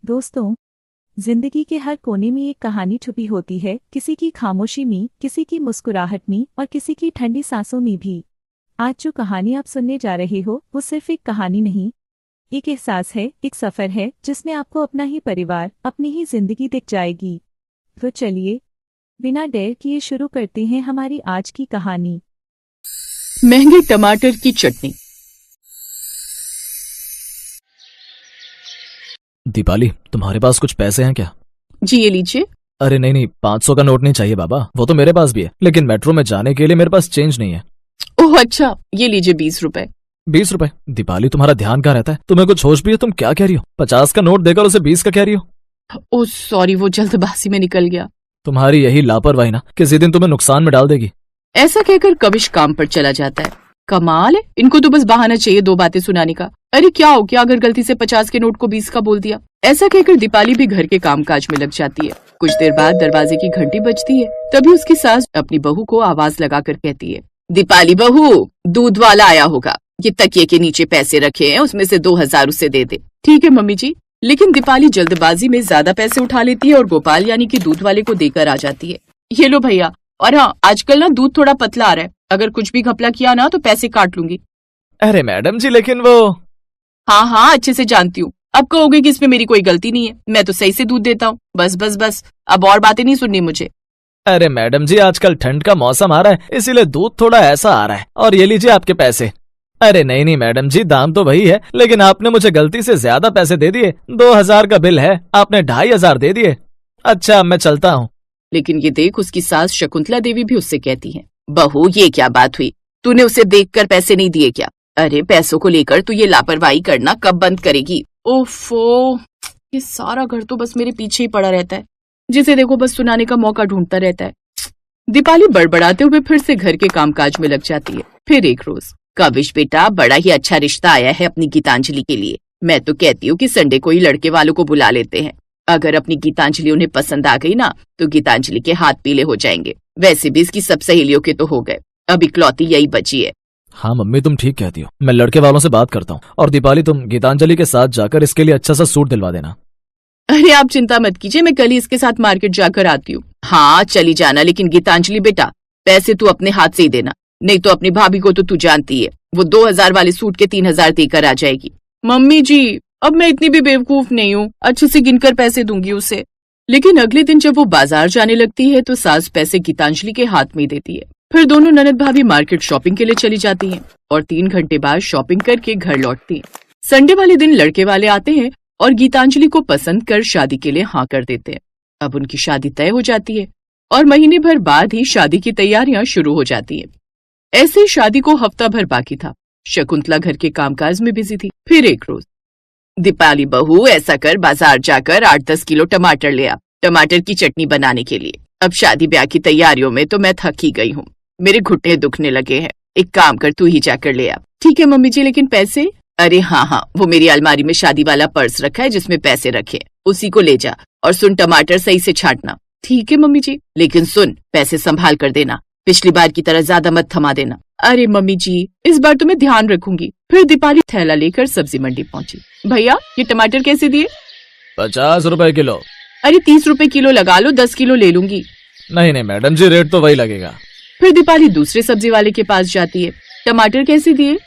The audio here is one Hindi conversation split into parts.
दोस्तों, जिंदगी के हर कोने में एक कहानी छुपी होती है, किसी की खामोशी में, किसी की मुस्कुराहट में और किसी की ठंडी सांसों में भी। आज जो कहानी आप सुनने जा रहे हो वो सिर्फ एक कहानी नहीं, एक एहसास है, एक सफर है जिसमें आपको अपना ही परिवार, अपनी ही जिंदगी दिख जाएगी। तो चलिए बिना देर किए शुरू करते हैं हमारी आज की कहानी। महंगे टमाटर की चटनी। दीपाली, तुम्हारे पास कुछ पैसे हैं क्या? जी ये लीजिए। अरे नहीं, 500 का नोट नहीं चाहिए बाबा, वो तो मेरे पास भी है, लेकिन मेट्रो में जाने के लिए मेरे पास चेंज नहीं है। ओह अच्छा, ये लीजिए 20 रुपए। 20 रुपए? दीपाली, तुम्हारा ध्यान कहाँ रहता है? तुम्हें कुछ होश भी है? तुम क्या कह रही हो? 50 का नोट देकर उसे 20 का कह रही हो? ओह सॉरी, वो जल्दबाजी में निकल गया। तुम्हारी यही लापरवाही ना किसी दिन तुम्हें नुकसान में डाल देगी। ऐसा कहकर कविश काम पर चला जाता है। कमाल है, इनको तो बस बहाना चाहिए दो बातें सुनाने का। अरे क्या हो गया अगर गलती से 50 के नोट को 20 का बोल दिया। ऐसा कहकर दीपाली भी घर के कामकाज में लग जाती है। कुछ देर बाद दरवाजे की घंटी बजती है। तभी उसकी सास अपनी बहू को आवाज लगाकर कहती है, दीपाली बहू, दूध वाला आया होगा, ये तकिए के नीचे पैसे रखे हैं, उसमें से 2000 उसे दे दे। ठीक है मम्मी जी। लेकिन दीपाली जल्दबाजी में ज्यादा पैसे उठा लेती है और गोपाल यानी कि दूध वाले को देकर आ जाती है। ये लो भैया, और हाँ आजकल ना दूध थोड़ा पतला आ रहा है, अगर कुछ भी घपला किया ना तो पैसे काट लूंगी। अरे मैडम जी, लेकिन वो। हाँ अच्छे से जानती हूँ। अब कहोगे कि इसमें मेरी कोई गलती नहीं है, मैं तो सही से दूध देता हूँ। बस बस बस, अब और बातें नहीं सुननी मुझे। अरे मैडम जी, आजकल ठंड का मौसम आ रहा है, इसीलिए दूध थोड़ा ऐसा आ रहा है, और ये लीजिए आपके पैसे। अरे नहीं मैडम जी, दाम तो वही है, लेकिन आपने मुझे गलती से ज्यादा पैसे दे दिए। 2000 का बिल है, आपने 2500 दे दिए। अच्छा मैं चलता हूँ। लेकिन ये देख, उसकी सास शकुंतला देवी भी उससे कहती है, बहू ये क्या बात हुई, तूने उसे देखकर पैसे नहीं दिए क्या? अरे पैसों को लेकर तू ये लापरवाही करना कब बंद करेगी? ओफो, ये सारा घर तो बस मेरे पीछे ही पड़ा रहता है, जिसे देखो बस सुनाने का मौका ढूंढता रहता है। दीपाली बड़बड़ाते हुए फिर से घर के कामकाज में लग जाती है। फिर एक रोज, कविश बेटा, बड़ा ही अच्छा रिश्ता आया है अपनी गीतांजलि के लिए। मैं तो कहती हूँ कि संडे को ही लड़के वालों को बुला लेते हैं। अगर अपनी गीतांजलि उन्हें पसंद आ गई ना तो गीतांजलि के हाथ पीले हो जाएंगे। वैसे भी इसकी सब सहेलियों के तो हो गए, अब इकलौती यही बची है। हाँ मम्मी, तुम ठीक कहती हो, मैं लड़के वालों से बात करता हूँ। और दीपाली, तुम गीतांजलि के साथ जाकर इसके लिए अच्छा सा सूट दिलवा देना। अरे आप चिंता मत कीजिए, मैं कल ही इसके साथ मार्केट जाकर आती हूँ। हाँ चली जाना, लेकिन गीतांजलि बेटा पैसे तू अपने हाथ से ही देना, नहीं तो अपनी भाभी को तो तू जानती है, वो 2000 वाले सूट के 3000 देकर आ जाएगी। मम्मी जी, अब मैं इतनी भी बेवकूफ नहीं हूँ, अच्छे से गिनकर पैसे दूंगी उसे। लेकिन अगले दिन जब वो बाजार जाने लगती है तो सास पैसे गीतांजलि के हाथ में ही देती है। फिर दोनों ननद भाभी मार्केट शॉपिंग के लिए चली जाती हैं और 3 घंटे बाद शॉपिंग करके घर लौटती हैं। संडे वाले दिन लड़के वाले आते हैं और गीतांजलि को पसंद कर शादी के लिए हाँ कर देते हैं। अब उनकी शादी तय हो जाती है और महीने भर बाद ही शादी की तैयारियां शुरू हो जाती हैं। ऐसे ही शादी को हफ्ता भर बाकी था। शकुंतला घर के कामकाज में बिजी थी। फिर एक रोज, दीपाली बहू, ऐसा कर बाजार जाकर 8-10 किलो टमाटर ले आ, टमाटर की चटनी बनाने के लिए। अब शादी ब्याह की तैयारियों में तो मैं थक ही गई हूँ, मेरे घुटने दुखने लगे हैं। एक काम कर, तू ही जाकर ले आ। ठीक है मम्मी जी, लेकिन पैसे? अरे हाँ, वो मेरी अलमारी में शादी वाला पर्स रखा है जिसमें पैसे रखे, उसी को ले जा। और सुन, टमाटर सही से छांटना। ठीक है मम्मी जी, लेकिन सुन, पैसे संभाल कर देना, पिछली बार की तरह ज्यादा मत थमा देना। अरे मम्मी जी, इस बार तो मैं ध्यान रखूंगी। फिर दीपाली थैला लेकर सब्जी मंडी पहुंची। भैया ये टमाटर कैसे दिए? 50 रुपए किलो। अरे 30 रुपए किलो लगा लो, 10 किलो ले लूंगी। नहीं मैडम जी, रेट तो वही लगेगा। फिर दीपाली दूसरे सब्जी वाले के पास जाती है। टमाटर कैसे दिए?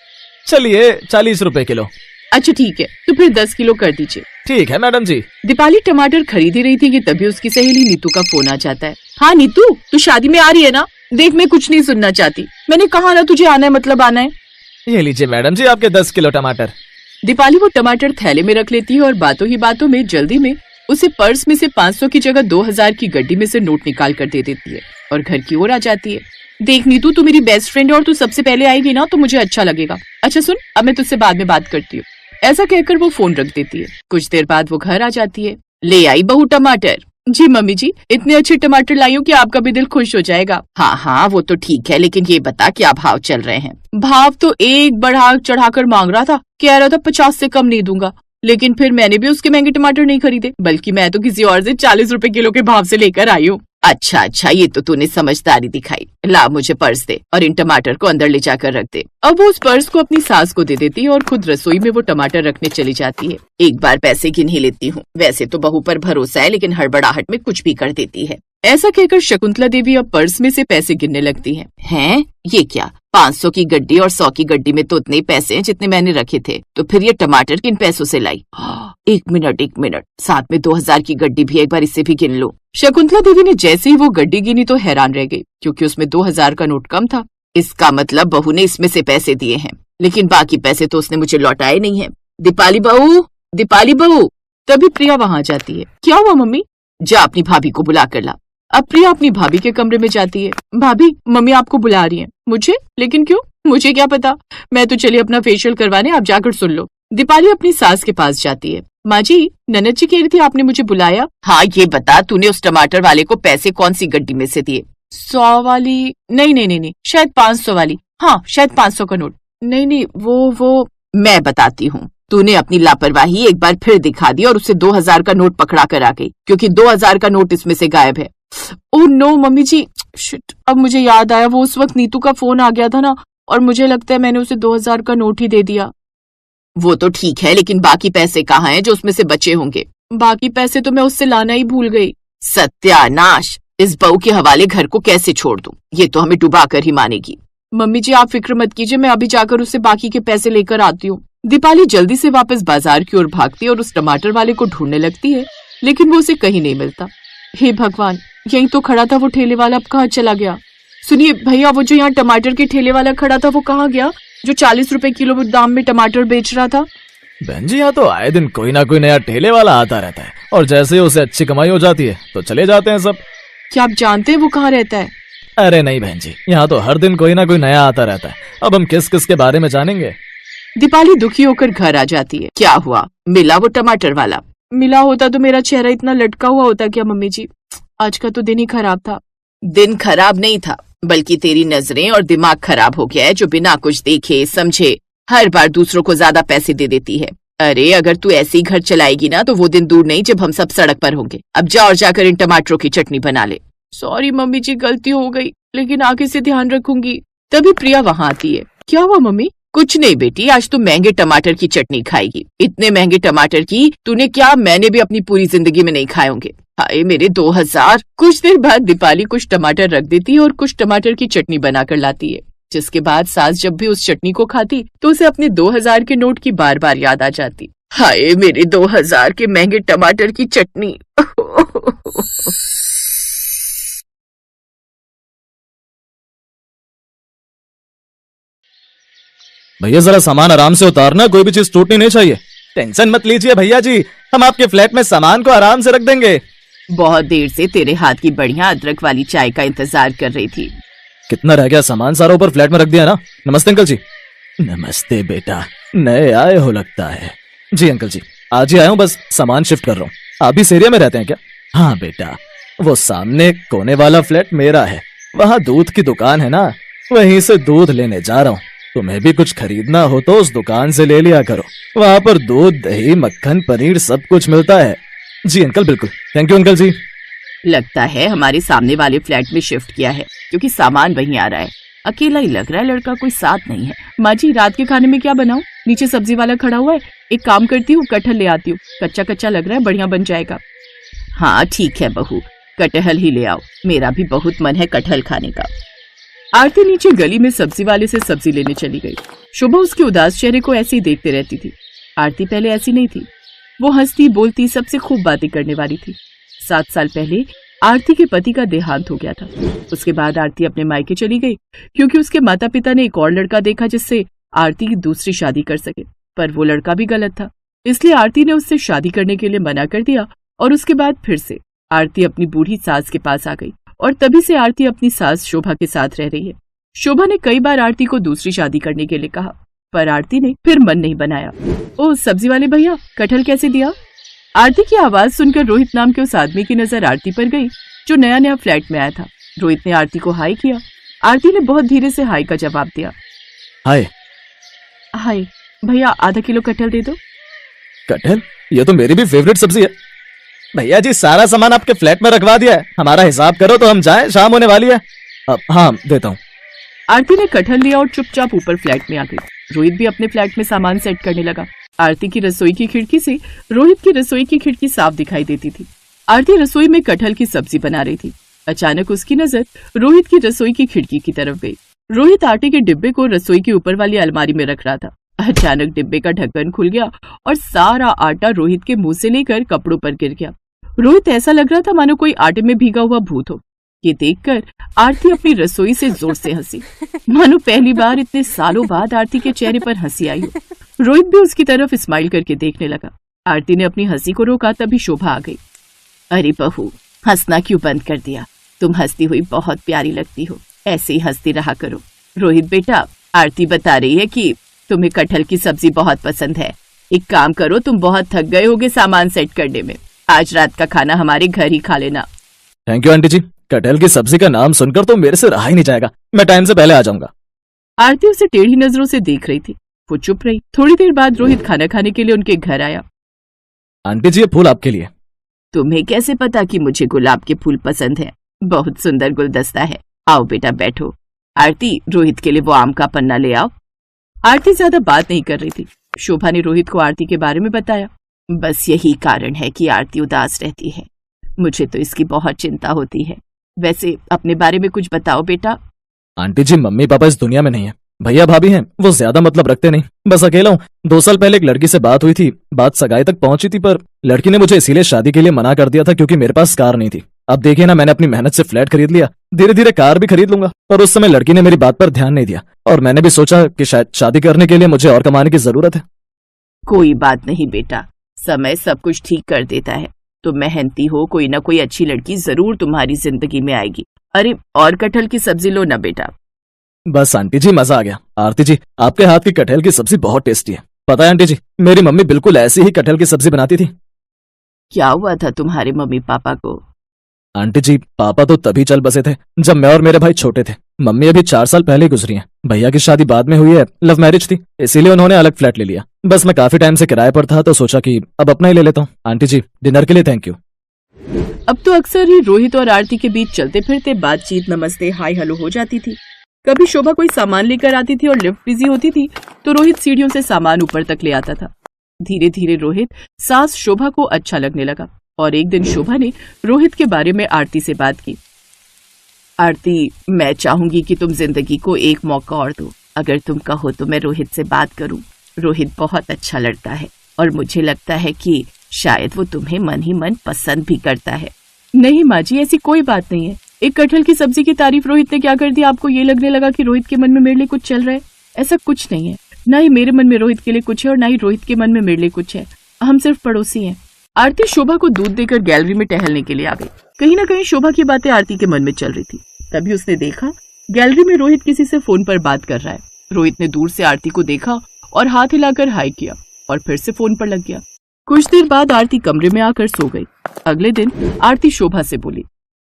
चलिए 40 रुपए किलो। अच्छा ठीक है, तो फिर 10 किलो कर दीजिए। ठीक है मैडम जी। दीपाली टमाटर खरीद ही रही थी कि तभी उसकी सहेली नीतू का फोन आ जाता है। हाँ नीतू, तू शादी में आ रही है ना? देख, मैं कुछ नहीं सुनना चाहती, मैंने कहा ना तुझे आना है मतलब आना है। ये लीजिए मैडम जी, आपके 10 किलो टमाटर। दीपाली वो टमाटर थैले में रख लेती है और बातों ही बातों में जल्दी में उसे पर्स में से 500 की जगह 2000 की गड्डी में से नोट निकाल कर दे देती है और घर की ओर आ जाती है। देख नीतू, तू मेरी बेस्ट फ्रेंड है और तू सबसे पहले आएगी ना तो मुझे अच्छा लगेगा। अच्छा सुन, अब मैं तुझसे बाद में बात करती हूँ। ऐसा कहकर वो फोन रख देती है। कुछ देर बाद वो घर आ जाती है। ले आई बहू टमाटर? जी मम्मी जी, इतने अच्छे टमाटर लाई हूँ कि आपका भी दिल खुश हो जाएगा। हाँ वो तो ठीक है, लेकिन ये बता क्या भाव चल रहे हैं? भाव तो एक बढ़ा चढ़ाकर मांग रहा था, कह रहा था 50 से कम नहीं दूंगा, लेकिन फिर मैंने भी उसके महंगे टमाटर नहीं खरीदे, बल्कि मैं तो किसी और से 40 रुपए किलो के भाव से लेकर आई हूँ। अच्छा अच्छा, ये तो तूने समझदारी दिखाई। ला मुझे पर्स दे और इन टमाटर को अंदर ले जाकर रख दे। अब वो उस पर्स को अपनी सास को दे देती है और खुद रसोई में वो टमाटर रखने चली जाती है। एक बार पैसे गिन ही लेती हूँ। वैसे तो बहू पर भरोसा है, लेकिन हड़बड़ाहट में कुछ भी कर देती है। ऐसा कहकर शकुंतला देवी अब पर्स में से पैसे गिनने लगती है। हैं? ये क्या? 500 की गड्डी और 100 की गड्डी में तो उतने पैसे हैं जितने मैंने रखे थे, तो फिर ये टमाटर किन पैसों से लाई? एक मिनट, साथ में 2000 की गड्डी भी, एक बार इसे भी गिन लो। शकुंतला देवी ने जैसे ही वो गड्डी गिनी तो हैरान रह गई, क्योंकि उसमें 2000 का नोट कम था। इसका मतलब बहू ने इसमें से पैसे दिए हैं, लेकिन बाकी पैसे तो उसने मुझे लौटाए नहीं है। दीपाली बहू। तभी प्रिया वहां जाती है। क्या हुआ मम्मी? जा अपनी भाभी को बुला कर ला। अब प्रिया अपनी भाभी के कमरे में जाती है। भाभी, मम्मी आपको बुला रही है। मुझे? लेकिन क्यों? मुझे क्या पता, मैं तो चली अपना फेशियल करवाने, आप जाकर सुन लो। दीपाली अपनी सास के पास जाती है। माँ जी, ननद जी कह रही थी आपने मुझे बुलाया। हाँ, ये बता तूने उस टमाटर वाले को पैसे कौन सी गड्डी में से दिए? 100 वाली? नहीं, शायद 500 वाली। हाँ, शायद 500 का नोट। नहीं, वो मैं बताती हूँ। तूने अपनी लापरवाही एक बार फिर दिखा दी और उसे 2000 का नोट पकड़ा कर आ गई, क्योंकि 2000 का नोट इसमें से गायब है। ओह नो मम्मी जी, शिट, अब मुझे याद आया, वो उस वक्त नीतू का फोन आ गया था ना, और मुझे लगता है मैंने उसे 2000 का नोट ही दे दिया। वो तो ठीक है, लेकिन बाकी पैसे कहाँ हैं जो उसमें से बचे होंगे? बाकी पैसे तो मैं उससे लाना ही भूल गई। सत्यानाश, इस बहू के हवाले घर को कैसे छोड़ दूं? ये तो हमें डुबा कर ही मानेगी। मम्मी जी आप फिक्र मत कीजिए, मैं अभी जाकर उससे बाकी के पैसे लेकर आती हूँ। दीपाली जल्दी से वापस बाजार की ओर भागती है और उस टमाटर वाले को ढूंढने लगती है, लेकिन वो उसे कहीं नहीं मिलता। हे भगवान, यहीं तो खड़ा था वो ठेले वाला, अब कहाँ चला गया? सुनिए भैया, वो जो यहाँ टमाटर के ठेले वाला खड़ा था वो कहाँ गया, जो 40 रुपए किलो दाम में टमाटर बेच रहा था? बहन जी, यहाँ तो आए दिन कोई ना कोई नया ठेले वाला आता रहता है, और जैसे ही उसे अच्छी कमाई हो जाती है तो चले जाते हैं सब। क्या आप जानते हैं वो कहाँ रहता है? अरे नहीं बहन जी, यहाँ तो हर दिन कोई ना कोई नया आता रहता है। अब हम किस किस के बारे में जानेंगे? दीपाली दुखी होकर घर आ जाती है। क्या हुआ? मिला वो टमाटर वाला? मिला होता तो मेरा चेहरा इतना लटका हुआ होता क्या मम्मी जी? आज का तो दिन ही खराब था। दिन खराब नहीं था, बल्कि तेरी नजरें और दिमाग खराब हो गया है, जो बिना कुछ देखे समझे हर बार दूसरों को ज्यादा पैसे दे देती है। अरे अगर तू ऐसे ही घर चलाएगी ना तो वो दिन दूर नहीं जब हम सब सड़क पर होंगे। अब जा और जाकर इन टमाटरों की चटनी बना ले। सॉरी मम्मी जी, गलती हो गई, लेकिन आगे से ध्यान रखूंगी। तभी प्रिया वहाँ आती है। क्या हुआ मम्मी? कुछ नहीं बेटी, आज तू महंगे टमाटर की चटनी खाएगी। इतने महंगे टमाटर की तूने क्या, मैंने भी अपनी पूरी जिंदगी में नहीं खाए होंगे। हाय मेरे 2000। कुछ देर बाद दीपाली कुछ टमाटर रख देती है और कुछ टमाटर की चटनी बनाकर लाती है, जिसके बाद सास जब भी उस चटनी को खाती तो उसे अपने 2000 के नोट की बार बार याद आ जाती। हाय मेरे 2000 के महंगे टमाटर की चटनी। भैया जरा सामान आराम से उतारना, कोई भी चीज टूटनी नहीं चाहिए। टेंशन मत लीजिए भैया जी, हम आपके फ्लैट में सामान को आराम से रख देंगे। बहुत देर से तेरे हाथ की बढ़िया अदरक वाली चाय का इंतजार कर रही थी। कितना रह गया? सामान सारा ऊपर फ्लैट में रख दिया ना? नमस्ते अंकल जी। नमस्ते बेटा, नए आए हो लगता है। जी अंकल जी, आज ही आया हूँ, बस सामान शिफ्ट कर रहा हूँ। आप भी इस एरिया में रहते हैं क्या? हाँ बेटा, वो सामने कोने वाला फ्लैट मेरा है, वहाँ दूध की दुकान है ना, वहीं से दूध लेने जा रहा हूँ। तुम्हें भी कुछ खरीदना हो तो उस दुकान से ले लिया करो, वहाँ पर दूध, दही, मक्खन, पनीर सब कुछ मिलता है। जी अंकल, बिल्कुल, थैंक यू अंकल जी। लगता है हमारे सामने वाले फ्लैट में शिफ्ट किया है, क्योंकि सामान वहीं आ रहा है। अकेला ही लग रहा है, लड़का कोई साथ नहीं है। माँ जी, रात के खाने में क्या बनाऊं? नीचे सब्जी वाला खड़ा हुआ है, एक काम करती हूँ, कटहल ले आती हूँ। कच्चा कच्चा लग रहा है, बढ़िया बन जाएगा। हाँ ठीक है बहू, कटहल ही ले आओ, मेरा भी बहुत मन है कटहल खाने का। आरती नीचे गली में सब्जी वाले से सब्जी लेने चली गई। शोभा उसके उदास चेहरे को ऐसे ही देखते रहती थी। आरती पहले ऐसी नहीं थी, वो हंसती बोलती सबसे खूब बातें करने वाली थी। 7 साल पहले आरती के पति का देहांत हो गया था। उसके बाद आरती अपने मायके चली गई, क्योंकि उसके माता पिता ने एक और लड़का देखा जिससे आरती की दूसरी शादी कर सके, पर वो लड़का भी गलत था, इसलिए आरती ने उससे शादी करने के लिए मना कर दिया। और उसके बाद फिर से आरती अपनी बूढ़ी सास के पास आ गई, और तभी से आरती अपनी सास शोभा के साथ रह रही है। शोभा ने कई बार आरती को दूसरी शादी करने के लिए कहा, पर आरती ने फिर मन नहीं बनाया। ओ सब्जी वाले भैया, कटहल कैसे दिया? आरती की आवाज सुनकर रोहित नाम के उस आदमी की नजर आरती पर गई, जो नया नया फ्लैट में आया था। रोहित ने आरती को हाय किया। आरती ने बहुत धीरे से हाय का जवाब दिया। हाय। हाय भैया, आधा किलो कटहल दे दो। कटहल? ये तो मेरी भी फेवरेट सब्जी है। भैया जी सारा सामान आपके फ्लैट में रखवा दिया है, हमारा हिसाब करो तो हम जाएं, शाम होने वाली है। अब हाँ देता हूँ। आरती ने कटहल लिया और चुपचाप ऊपर फ्लैट में आ गई। रोहित भी अपने फ्लैट में सामान सेट करने लगा। आरती की रसोई की खिड़की से रोहित की रसोई की खिड़की साफ दिखाई देती थी। आरती रसोई में कटहल की सब्जी बना रही थी। अचानक उसकी नजर रोहित की रसोई की खिड़की की तरफ गई। रोहित आटे के डिब्बे को रसोई की ऊपर वाली अलमारी में रख रहा था। अचानक डिब्बे का ढक्कन खुल गया और सारा आटा रोहित के मुंह से लेकर कपड़ों पर गिर गया। रोहित ऐसा लग रहा था मानो कोई आटे में भीगा हुआ भूत हो। ये देखकर आरती अपनी रसोई से जोर से हंसी, मानो पहली बार इतने सालों बाद आरती के चेहरे पर हंसी आई हो। रोहित भी उसकी तरफ स्माइल करके देखने लगा। आरती ने अपनी हंसी को रोका, तभी शोभा आ गई। अरे बहू, हंसना क्यों बंद कर दिया? तुम हंसती हुई बहुत प्यारी लगती हो, ऐसे ही हंसती रहा करो। रोहित बेटा, आरती बता रही है कि तुम्हें कटहल की सब्जी बहुत पसंद है। एक काम करो, तुम बहुत थक गए होगे सामान सेट करने में, आज रात का खाना हमारे घर ही खा लेना। थैंक यू आंटी जी, कटहल की सब्जी का नाम सुनकर तो मेरे से रहा ही नहीं जाएगा। मैं टाइम से पहले आ जाऊंगा। आरती उसे टेढ़ी नजरों से देख रही थी। वो चुप रही। थोड़ी देर बाद रोहित खाना खाने के लिए उनके घर आया। आंटी जी ये फूल आपके लिए। तुम्हें कैसे पता कि मुझे गुलाब के फूल पसंद है? बहुत सुंदर गुलदस्ता है। आओ बेटा बैठो। आरती, रोहित के लिए वो आम का पन्ना ले आओ। आरती ज्यादा बात नहीं कर रही थी। शोभा ने रोहित को आरती के बारे में बताया। बस यही कारण है कि आरती उदास रहती है। मुझे तो इसकी बहुत चिंता होती है। वैसे अपने बारे में कुछ बताओ बेटा। आंटी जी मम्मी पापा इस दुनिया में नहीं है, भैया भाभी हैं, वो ज्यादा मतलब रखते नहीं, बस अकेला हूँ। 2 साल पहले एक लड़की से बात हुई थी, बात सगाई तक पहुंची थी, पर लड़की ने मुझे इसीलिए शादी के लिए मना कर दिया था क्योंकि मेरे पास कार नहीं थी। अब देखिए ना, मैंने अपनी मेहनत से फ्लैट खरीद लिया, धीरे धीरे कार भी खरीद लूंगा। और उस समय लड़की ने मेरी बात पर ध्यान नहीं दिया और मैंने भी सोचा कि शायद शादी करने के लिए मुझे और कमाने की जरूरत है। कोई बात नहीं बेटा, समय सब कुछ ठीक कर देता है। तुम मेहनती हो, कोई ना कोई अच्छी लड़की जरूर तुम्हारी जिंदगी में आएगी। अरे और कटहल की सब्जी लो ना बेटा। बस आंटी जी मजा आ गया। आरती जी आपके हाथ की कटहल की सब्जी बहुत टेस्टी है। पता है आंटी जी, मेरी मम्मी बिल्कुल ऐसी ही कटहल की सब्जी बनाती थी। क्या हुआ था तुम्हारे मम्मी पापा को? आंटी जी पापा तो तभी चल बसे थे जब मैं और मेरे भाई छोटे थे। मम्मी अभी 4 साल पहले गुजरी हैं। भैया की शादी बाद में हुई है, लव मैरिज थी, इसीलिए उन्होंने अलग फ्लैट ले लिया। बस मैं काफी टाइम से किराए पर था तो सोचा कि अब अपना ही ले लेता हूँ। आंटी जी डिनर के लिए थैंक यू। अब तो अक्सर ही रोहित और आरती के बीच चलते फिरते बातचीत, नमस्ते, हाय हेलो हो जाती थी। कभी शोभा कोई सामान लेकर आती थी और लिफ्ट बिजी होती थी तो रोहित सीढ़ियों से सामान ऊपर तक ले आता था। धीरे धीरे रोहित सास शोभा को अच्छा लगने लगा और एक दिन शोभा ने रोहित के बारे में आरती से बात की। आरती, मैं चाहूंगी कि तुम जिंदगी को एक मौका और दो। अगर तुम कहो तो मैं रोहित से बात करूं। रोहित बहुत अच्छा लड़का है और मुझे लगता है कि शायद वो तुम्हें मन ही मन पसंद भी करता है। नहीं माँ जी, ऐसी कोई बात नहीं है। एक कटहल की सब्जी की तारीफ रोहित ने क्या कर दी, आपको ये लगने लगा कि रोहित के मन में मेरे लिए कुछ चल रहा है? ऐसा कुछ नहीं है। ना ही मेरे मन में रोहित के लिए कुछ है और ना ही रोहित के मन में मेरे लिए कुछ है। हम सिर्फ पड़ोसी हैं। आरती शोभा को दूध देकर गैलरी में टहलने के लिए आ गई। कहीं ना कहीं शोभा की बातें आरती के मन में चल रही थी। तभी उसने देखा गैलरी में रोहित किसी से फोन पर बात कर रहा है। रोहित ने दूर से आरती को देखा और हाथ हिलाकर हाय किया और फिर से फोन पर लग गया। कुछ देर बाद आरती कमरे में आकर सो गई। अगले दिन आरती शोभा से बोली,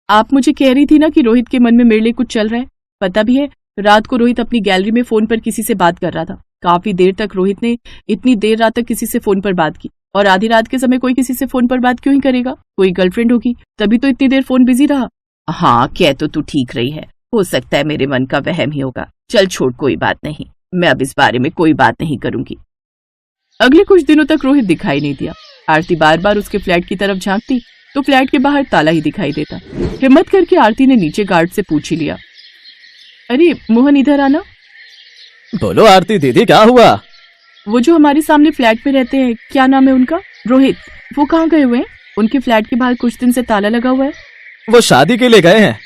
आप मुझे कह रही थी ना कि रोहित के मन में मेरे लिए कुछ चल रहा है। पता भी है, रात को रोहित अपनी गैलरी में फोन पर किसी से बात कर रहा था। काफी देर तक रोहित ने इतनी देर रात तक किसी से फोन पर बात की। और आधी रात के समय कोई किसी से फोन पर बात क्यों ही करेगा? कोई गर्लफ्रेंड होगी, तभी तो इतनी देर फोन बिजी रहा। हाँ, कह तो तू ठीक रही है, हो सकता है मेरे मन का वहम ही होगा। चल छोड़, कोई बात नहीं, मैं अब इस बारे में कोई बात नहीं करूंगी। अगले कुछ दिनों तक रोहित दिखाई नहीं दिया। आरती बार बार उसके फ्लैट की तरफ झांकती तो फ्लैट के बाहर ताला ही दिखाई देता। हिम्मत करके आरती ने नीचे गार्ड से पूछ ही लिया, अरे मोहन इधर आना। बोलो आरती दीदी, क्या हुआ? वो जो हमारे सामने फ्लैट में रहते हैं, क्या नाम है उनका? रोहित। वो कहाँ गए हुए हैं? उनके फ्लैट के बाहर कुछ दिन से ताला लगा हुआ है। वो शादी के लिए गए हैं।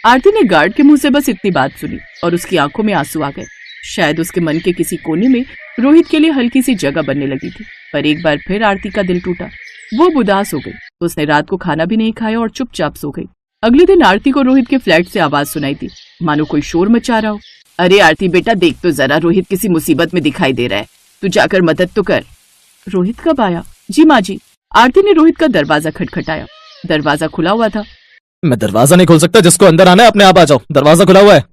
आरती ने गार्ड के मुंह से बस इतनी बात सुनी और उसकी आंखों में आंसू आ गए। शायद उसके मन के किसी कोने में रोहित के लिए हल्की सी जगह बनने लगी थी। पर एक बार फिर आरती का दिल टूटा। वो उदास हो गई। उसने रात को खाना भी नहीं खाया और चुपचाप सो गई। अगले दिन आरती को रोहित के फ्लैट से आवाज सुनाई थी, मानो कोई शोर मचा रहा हो। अरे आरती बेटा, देख तो जरा, रोहित किसी मुसीबत में दिखाई दे रहा है, तू जाकर मदद तो कर। रोहित कब आया? जी माँ जी। आरती ने रोहित का दरवाजा खटखटाया। दरवाजा खुला हुआ था। मैं दरवाजा नहीं खोल सकता, जिसको अंदर आना है अपने आप आ जाओ, दरवाजा खुला हुआ है।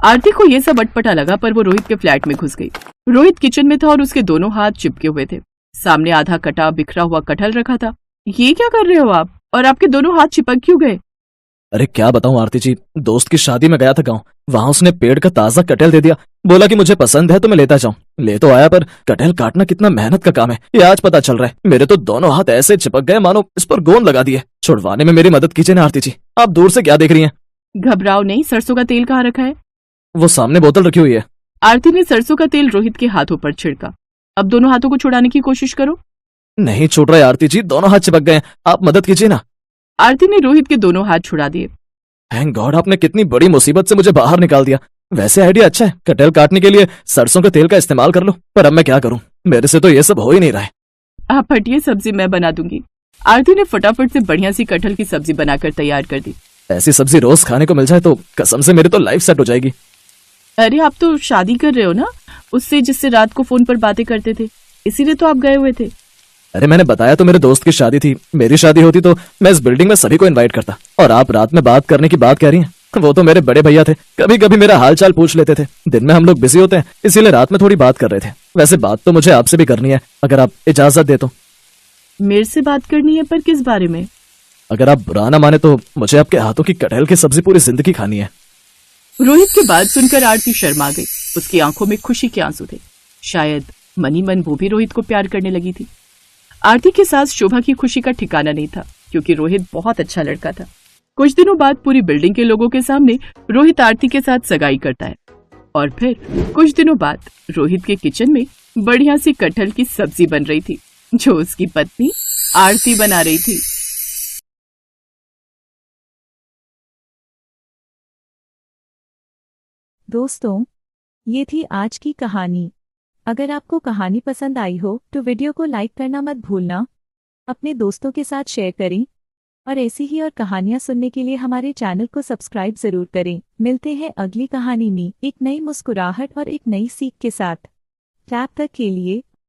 आरती को यह सब अटपटा लगा, पर वो रोहित के फ्लैट में घुस गई। रोहित किचन में था और उसके दोनों हाथ चिपके हुए थे। सामने आधा कटा बिखरा हुआ कटहल रखा था ये क्या कर रहे हो आप? और आपके दोनों हाथ चिपक क्यों गए? अरे क्या बताऊं आरती जी, दोस्त की शादी में गया था गाँव। वहां उसने पेड़ का ताजा कटहल दे दिया। बोला कि मुझे पसंद है तो मैं लेता जाऊं। ले तो आया, पर कटहल काटना कितना मेहनत का काम है ये आज पता चल रहा है। मेरे तो दोनों हाथ ऐसे चिपक गए मानो इस पर गोंद लगा दिए। छुड़वाने में मेरी मदद कीजिए ना आरती जी। आप दूर से क्या देख रही हैं? घबराओ नहीं, सरसों का तेल कहाँ रखा है? वो सामने बोतल रखी हुई है। आरती ने सरसों का तेल रोहित के हाथों पर छिड़का। अब दोनों हाथों को छुड़ाने की कोशिश करो। नहीं छूट रहा है आरती जी, दोनों हाथ चिपक गए हैं। आप मदद कीजिए ना। आरती ने रोहित के दोनों हाथ छुड़ा दिए। थैंक गॉड, आपने कितनी बड़ी मुसीबत से मुझे बाहर निकाल दिया। वैसे आइडिया अच्छा है, कटहल काटने के लिए सरसों के तेल का इस्तेमाल कर लो। पर अब मैं क्या करूं, मेरे से तो ये सब हो ही नहीं रहा है। आप हटिए, सब्जी मैं बना दूंगी। आरती ने फटाफट से बढ़िया सी कटहल की सब्जी बनाकर तैयार कर दी। ऐसी सब्जी रोज खाने को मिल जाए तो कसम से मेरी तो लाइफ सेट हो जाएगी। अरे आप तो शादी कर रहे हो ना, उससे जिससे रात को फोन पर बातें करते थे, इसीलिए तो आप गए हुए थे। अरे मैंने बताया तो मेरे दोस्त की शादी थी। मेरी शादी होती तो मैं इस बिल्डिंग में सभी को इनवाइट करता। और आप रात में बात करने की बात कह रही हैं? वो तो मेरे बड़े भैया थे, कभी कभी मेरा हाल चाल पूछ लेते थे। दिन में हम लोग बिजी होते हैं, इसीलिए रात में थोड़ी बात कर रहे थे। वैसे बात तो मुझे आपसे भी करनी है, अगर आप इजाजत दे तो। मेरे से बात करनी है, पर किस बारे में? अगर आप बुरा ना माने तो मुझे आपके हाथों की कटहल की सब्जी पूरी जिंदगी खानी है। रोहित की बात सुनकर आरती शर्मा गई। उसकी आंखों में खुशी के आंसू थे। शायद मनी मन वो भी रोहित को प्यार करने लगी थी। आरती के साथ शोभा की खुशी का ठिकाना नहीं था, क्योंकि रोहित बहुत अच्छा लड़का था। कुछ दिनों बाद पूरी बिल्डिंग के लोगों के सामने रोहित आरती के साथ सगाई करता है। और फिर कुछ दिनों बाद रोहित के किचन में बढ़िया सी कटहल की सब्जी बन रही थी, जो उसकी पत्नी आरती बना रही थी। दोस्तों, ये थी आज की कहानी। अगर आपको कहानी पसंद आई हो तो वीडियो को लाइक करना मत भूलना। अपने दोस्तों के साथ शेयर करें और ऐसी ही और कहानियां सुनने के लिए हमारे चैनल को सब्सक्राइब जरूर करें। मिलते हैं अगली कहानी में एक नई मुस्कुराहट और एक नई सीख के साथ। तब तक के लिए